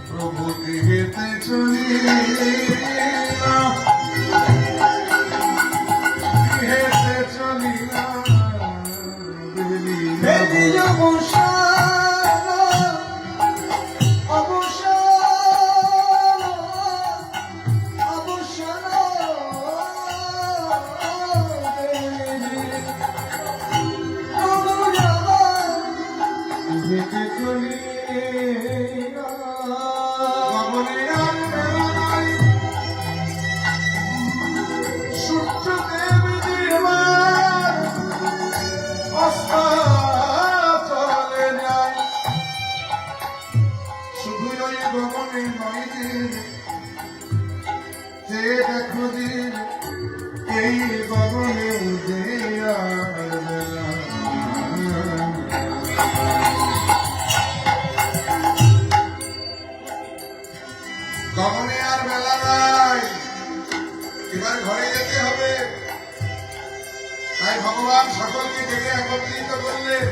প্রভু গৃহেতে চলি গৃহেতে চলি এই গগনে গগনে আর বেলা নাই, এবার ঘরে যেতে হবে। তাই ভগবান সকলকে ডেকে একত্রিত করলেন,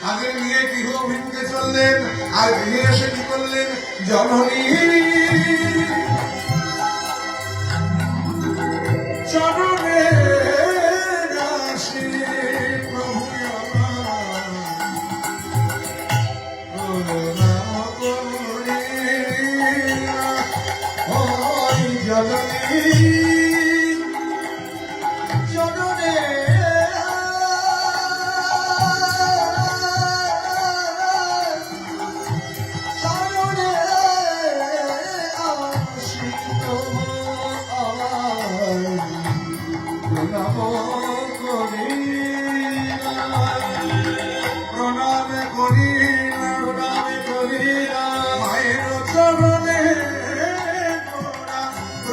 তাদের নিয়ে গৃহ অভিমুখে চললেন। আর গৃহে এসে কি করলেন? জননী চরণে রাশি প্রভু জননী চরণে প্রণামে করি মায়ের চরণে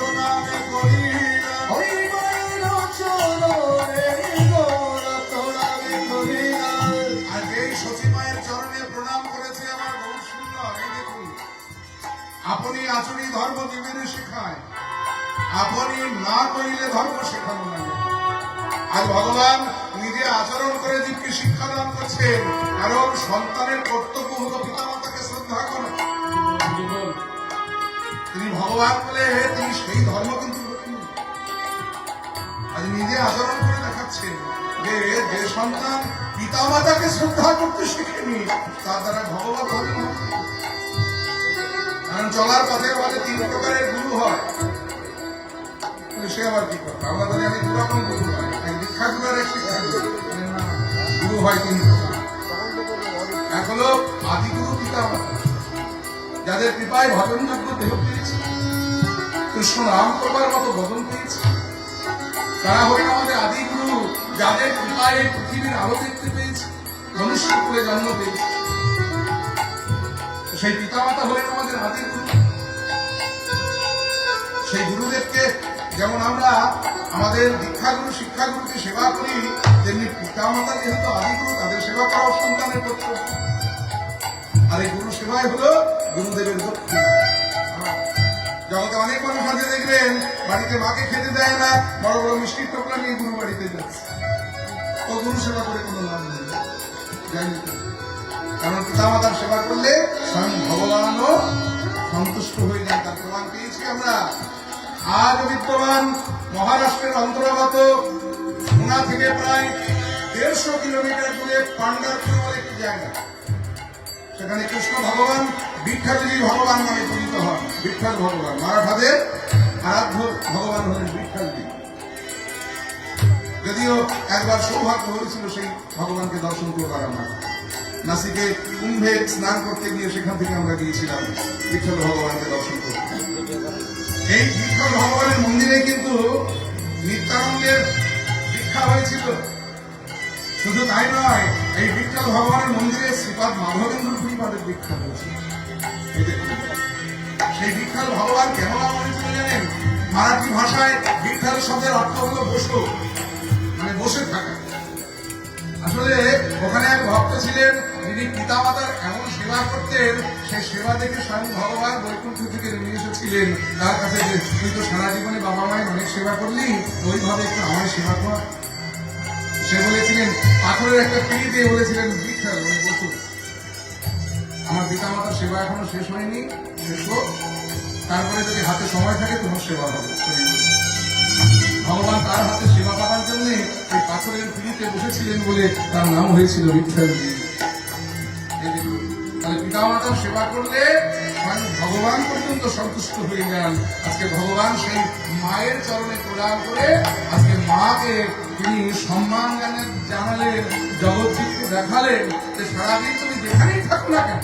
প্রণামে করি আর এই সতী মায়ের চরণে প্রণাম করেছে আমার বহু সুন্দর। এই দেখুন, আপনি আচরণী ধর্ম জীবনে শেখায়, আপনি না করিলে ধর্ম শেখানো লাগে। আজ ভগবান নিজে আচরণ করে জীবকে শিক্ষাদান করছেন, কারণ সন্তানের কর্তব্য হল পিতামাতাকে শ্রদ্ধা করা। তিনি ভগবান বলে তিনি সেই ধর্ম কিন্তু আজ নিজে আচরণ করে দেখাচ্ছেন যে যে সন্তান পিতামাতাকে শ্রদ্ধা করতে শিখেনি তার দ্বারা ভগবান হবে না। কারণ চলার পথের পথে তিন প্রকারের গুরু হয়। সে আবার কি কথা? আমরা বলি আমি দু রকম গুরু হয়, এক দীক্ষা গুরু আর এক শিক্ষা গুরু। গুরু হয় তিন প্রকার। এক হলো আদিগুরু পিতামাতা, যাদের কৃপায় ভজনযোগ্য দেহ পেয়েছে, কৃষ্ণ নাম করবার মতো বদন পেয়েছে। তারা হলেন আমাদের আদিগুরু, যাদের কৃপায় এই পৃথিবীর আলো দেখতে পেয়েছে, মনুষ্য কুলে জন্ম পেয়েছে। সেই পিতামাতা হলেন আমাদের আদিগুরু। সেই গুরুদেবকে যেমন আমরা আমাদের দীক্ষাগুরু শিক্ষাগুরুকে সেবা করি, তেমনি পিতামাতা যেহেতু আদিগুরু, তাদের সেবা করাও সন্তানের কর্তব্য। আর এই গুরু সেবাই হলো গুরুদেবের দক্ষিণ। জগতে অনেক মানুষ আছে দেখবেন বাড়িতে মাকে খেতে দেয় না, বড় বড় মিষ্টির টোকরা নিয়ে গুরু বাড়িতে যাচ্ছে। ও গুরু সেবা করে কোনো লাভ নেই, জানি। কারণ পিতামাতার সেবা করলে স্বয়ং ভগবানও সন্তুষ্ট হয়ে যায়। তার প্রমাণ পেয়েছি আমরা। আজ বিদ্যমান মহারাষ্ট্রের অন্তর্গত পুনা থেকে প্রায় 150 কিলোমিটার দূরে পান্ডারপুর বলে একটি জায়গা। সেখানে কৃষ্ণ ভগবান বিখ্যাতজি ভগবান নামে পূজিত হন। বিখ্যাত ভগবান, মারাঠাদের আরাধ্য ভগবান হলেন বিখ্যাতজি। যদিও একবার সৌভাগ্য হয়েছিল সেই ভগবানকে দর্শন করবার। আমরা নাসিকে কুম্ভে স্নান করতে গিয়ে সেখান থেকে আমরা গিয়েছিলাম বিখ্যাত ভগবানকে দর্শন করতে। এই বিখ্যাত ভগবানের মন্দিরে কিন্তু নিত্যানন্দের দীক্ষা হয়েছিল। শুধু তাই নয়, এই বিখ্যাত ভগবানের মন্দিরে শ্রীপাদ মাধবেন্দ্র পরিবারের দীক্ষা হয়েছিল। সেই বিখ্যাত ভগবান কেন নাম হয়েছিল জানেন? মারাঠি ভাষায় বিখ্যাত শব্দের অর্থ হলো বসো, মানে বসে থাকা। আসলে ওখানে এক ভক্ত ছিলেন যিনি পিতামাতার এমন সেবা করতেন, সেই সেবা দেখে স্বয়ং ভগবান বৈকুণ্ঠ থেকে নেমে এসেছিলেন তার কাছে যে তুই তো সারা জীবনে বাবা মায়ের অনেক সেবা করলি, ওইভাবে একটু আমার সেবা কর। সে বলেছিলেন, পাথরের একটা পিড়ি দিয়ে বলেছিলেন, বিখ্যাত বসু, আমার পিতামাতার সেবা এখনো শেষ হয়নি, শেষ হোক, তারপরে যদি হাতে সময় থাকে তোমার সেবা হবে। ভগবান তার হাতে সেবা পাওয়ার জন্য এই পাথরের পিড়িতে বসেছিলেন বলে তার নাম হয়েছিল বিখ্যাতজি। তাহলে পিতামাতার সেবা করলে স্বয়ং ভগবান পর্যন্ত সন্তুষ্ট হয়ে যান। আজকে ভগবান সেই মায়ের চরণে প্রদান করে আজকে মাকে তিনি সম্মান জানালেন, জগৎকে দেখালেন যে সারাদিন তুমি যেখানেই থাকো না কেন,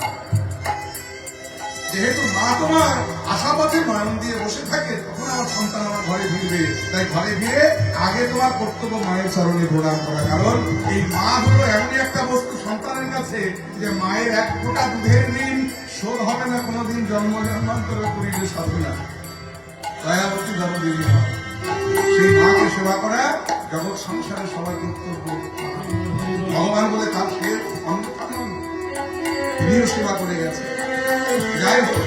যেহেতু মা তোমার আশাপথে নয়ন দিয়ে বসে থাকে, তখন আমার সন্তান আমার ঘরে ফিরবে। তাই ঘরে ফিরে আগে তোমার কর্তব্য মায়ের চরণে প্রদান করা। কারণ এই মা হলো এমনই একটা বস্তু সন্তানের কাছে যে মায়ের এক ফোঁটা দুধের ঋণ শোধ হবে না কোনোদিন, জন্ম জন্মান্তর করিলে সাধু না। দয়াবতী জগদেবী মা, সেই মাকে সেবা করা জগৎ সংসারে সবার কর্তব্য। ভগবান বলে তার সে তিনিও সেবা করে গেছে। যাই হোক,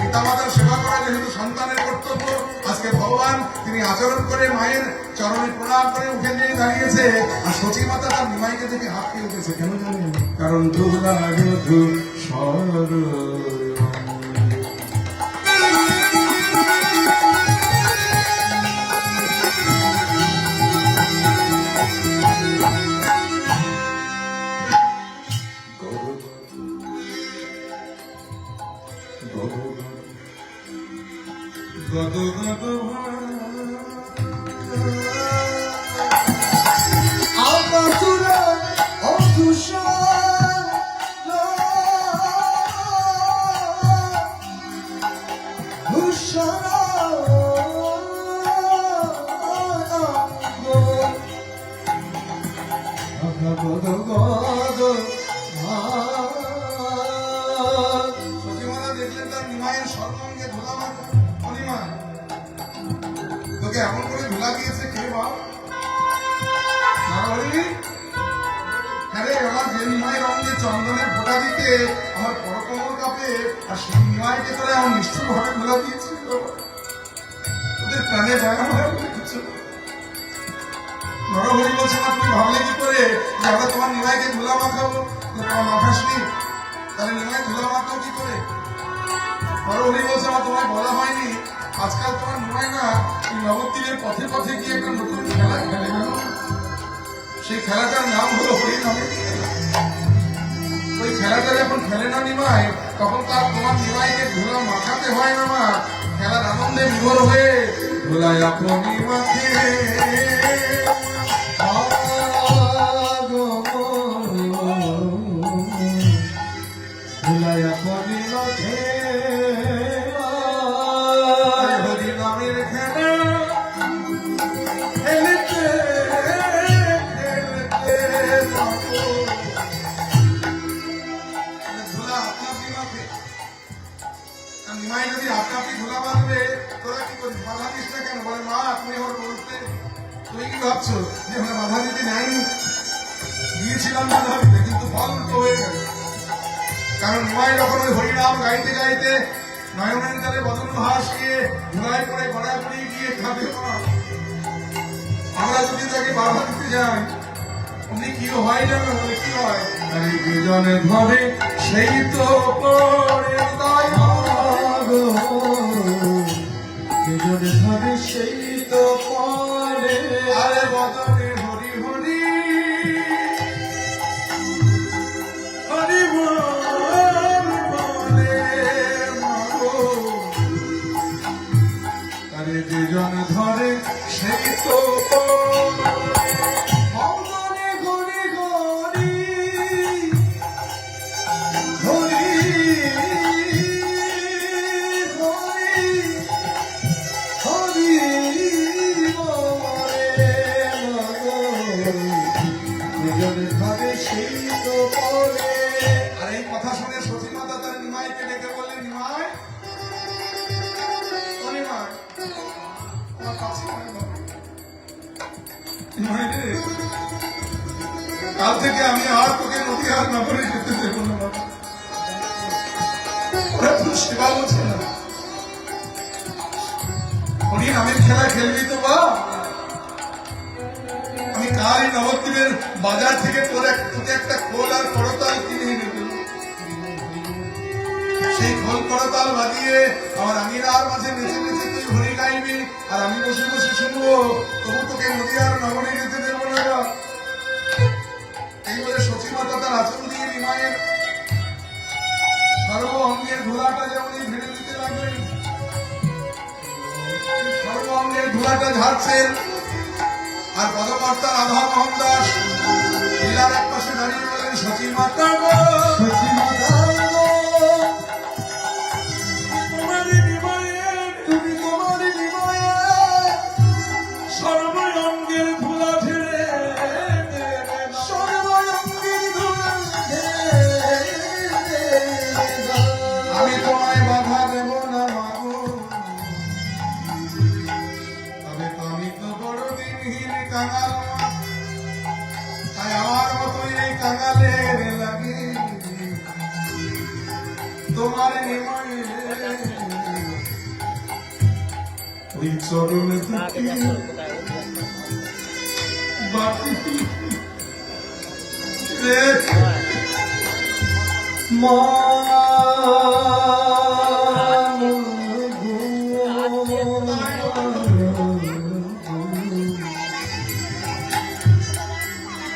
পিতামাতার সেবা করা যেহেতু সন্তানের কর্তব্য, আজকে ভগবান তিনি আচরণ করে মায়ের চরণে প্রণাম করে উঠে নিয়ে দাঁড়িয়েছে। আর সচী মাতা তার নিমাইকে দেখে হাঁপিয়ে উঠেছে। কেন জানেন? কারণ দুলা মধু সর তোকে এমন করে ধুলা দিয়েছে কে বাপ? আমার যে নিমাই রঙে চন্দনের ফোঁটা দিতে আমার পরকমল কাপে, আর সেই নিমাইকে তোরা আমার নিষ্ঠুর ভাবে ধুলা দিয়েছিল। ওদের প্রাণে জায়গা হয় বলে কিছু নরহরি বলছে না, তুমি ভাবলে কি করে যে আমরা তোমার নিমাইকে ধুলা মাখাবো? তোমার মাখাসনি, তাহলে নিমাই ধুলা মাখাও কি করে? নরহরি বলছে আমার তোমায় বলা হয়নি, আজকাল তোমার নিমাই না নবদ্বীপের পথে পথে গিয়ে একটা নতুন খেলা খেলে গেল। সেই খেলাটার নাম হলো হরিনামে। ওই খেলাটা যখন খেলে না নিমাই, তখন তার তোমার নিমাইকে ধুলা মাখাতে হয় না মা, খেলার আনন্দে বিভোর হয়ে ধুলায় আপনি মাখে ধুলায় আপনি মাখে হরিনামের খেলা খেলতে নিমাই যদি আপনাকে ধুলা বাঁধবে, তোরা কি করিস? বাধা দিস না কেন? বলে মা আপনি আমার বলতে, তুই কি ভাবছো যে আমরা বাধা দিতে যাইনি? দিয়েছিলাম বাধা দিতে, কিন্তু ফল উল্টো হয়ে গেল। কারণ নিমাই যখন ওই হরিনাম গাইতে গাইতে নয়নের তালে বদল ভাসিয়ে ধুলাই করে গড়াগড়ি গিয়ে খাবে, আমরা যদি তাকে বাধা দিতে যাই উনি কি হয় জানো? বলে কি হয়? আরে দুজনে ধরে সেই তো পরে দুজনে ধরে সেই তো পরে, আরে বদনে হরি হরি হরি বলে মাগো, আরে দুজন ধরে সেই তো আর এই কথা শুনে সতী মাতা তার নিমাইকে ডেকে বললেন, নিমাই ও নিমাই, আমার কাছে কাল থেকে আমি আর তোকে নদী আর নগরে যেতে দেবো না বাবা, ওরা তো সেবা বোঝে না। উনি নামের খেলা খেলবি তো বা, আমি কালই নবদ্বীপের বাজার থেকে তোকে একটা খোল আর করতাল কিনে এনে দেবো। সেই খোল করতাল বাজিয়ে আমার আঙিনার মাঝে নেচে নেচে তুই হরি গাইবি, আর আমি বসে বসে শুনবো, তবু তোকে নদীয়ার নগরে যেতে দেবো না। এই বলে সচিমাতা তার আচরণ দিয়ে নিমায়ের সর্ব অঙ্গের ধুলাটা যেমন ভেড়ে দিতে লাগলেন, সর্ব অঙ্গের ধুলাটা ঝাড়ছেন। আর পদকর্তা রাধা মোহন দাস লীলার এক পাশে দাঁড়িয়ে বলেন, সচিমাতা গো, সচিমাতা গো, তোমারই নিমায়ের, তুমি তোমারই নিমায়ের সর্ব অঙ্গের ধুলা ঝেড়ে, সর্ব অঙ্গের ধুলা ঝেড়ে আমি তোমায় বাধা দেব না মাগো, তবে তো আমি তো বড় দিনহীন কাঙাল, তাই আমার মতোই এই কাঙালের লাগে তোমার নিমায়ে ওই চরণে বাকি রে মা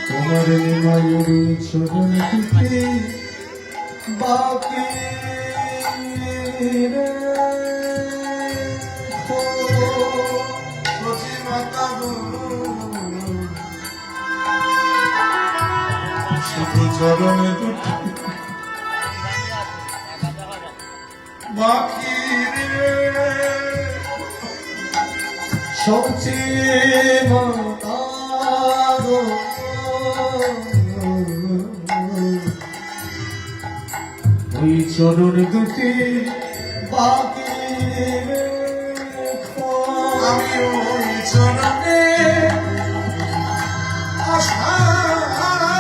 তোমার নিমায়ের চরণ থেকে বাকি রে সচিমাতা গো, শুধু চরণে দুটি বাকি রে সচিমাতা গো, ওই চরণ দুটি বাকি রেখো, আমি ওই চরণে আশাধারী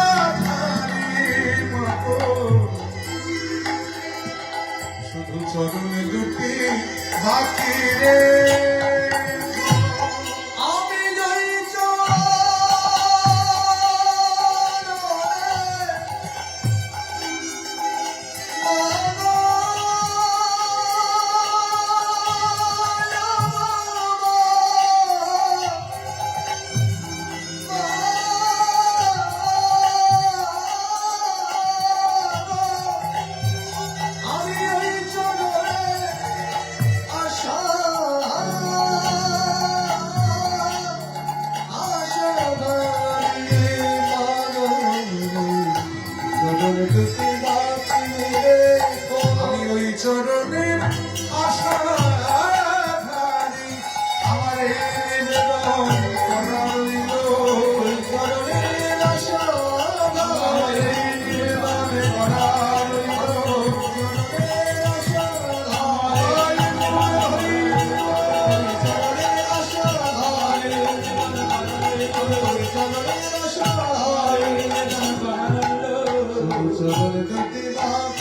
মতো, শুধু চরণ দুটি বাকি রে আমি যাই আমি ওই চরণের আশাধারী, আমার নিবেদন করাইল, ওই চরণের আশাধারী নিবেদন করাইল, চরণের আশাধারী, চরণের আশাধারী, চরণের আশাধারী, চরণ দুটি বাকি